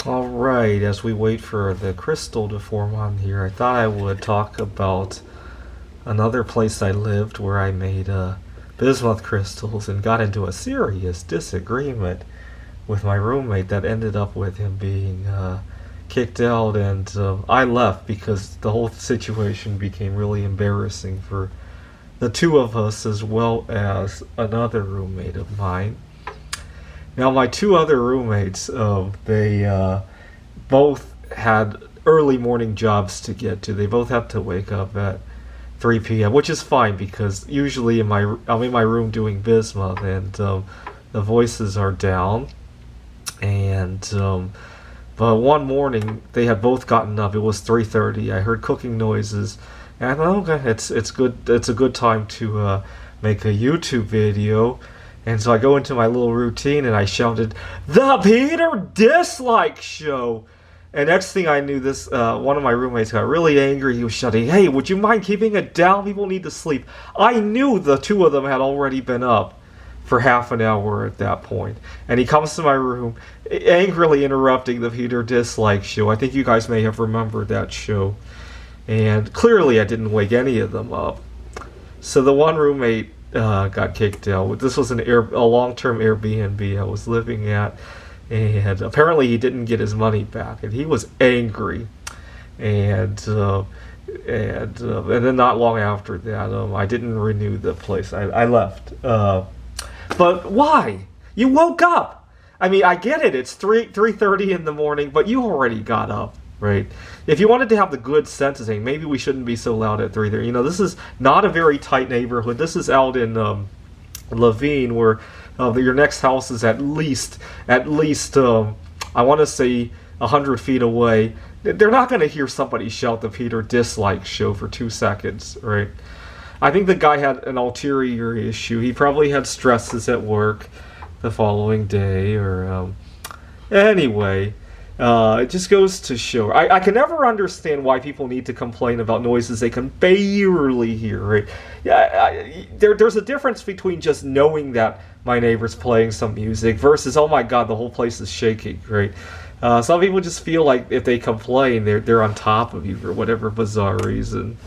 Alright, as we wait for the crystal to form on here, I thought I would talk about another place I lived where I made bismuth crystals and got into a serious disagreement with my roommate that ended up with him being kicked out, and I left because the whole situation became really embarrassing for the two of us as well as another roommate of mine. Now, my two other roommates, they both had early morning jobs to get to. They both have to wake up at 3 p.m., which is fine because usually I'm in my room doing bismuth, and the voices are down. And but one morning they had both gotten up. It was 3:30. I heard cooking noises, and I thought, okay, it's good. It's a good time to make a YouTube video. And so I go into my little routine and I shouted, "The Peter Dislike Show!" And next thing I knew, this one of my roommates got really angry. He was shouting, "Hey, would you mind keeping it down? People need to sleep." I knew the two of them had already been up for half an hour at that point. And he comes to my room, angrily interrupting the Peter Dislike Show. I think you guys may have remembered that show. And clearly I didn't wake any of them up. So the one roommate got kicked out. This was a long-term Airbnb I was living at, and apparently he didn't get his money back, and he was angry. And then not long after that, I didn't renew the place. I left. But why? You woke up. I mean, I get it. It's 3:30 in the morning, but you already got up. Right. If you wanted to have the good sense of saying maybe we shouldn't be so loud at 3:30. This is not a very tight neighborhood. This is out in Levine, where your next house is at least I want to say 100 feet away. They're not going to hear somebody shout the Peter Dislike Show for 2 seconds, right? I think the guy had an ulterior issue. He probably had stresses at work the following day, or anyway. It just goes to show. I can never understand why people need to complain about noises they can barely hear, right? Yeah, there's a difference between just knowing that my neighbor's playing some music versus, oh my god, the whole place is shaking, right? Some people just feel like if they complain, they're on top of you for whatever bizarre reason.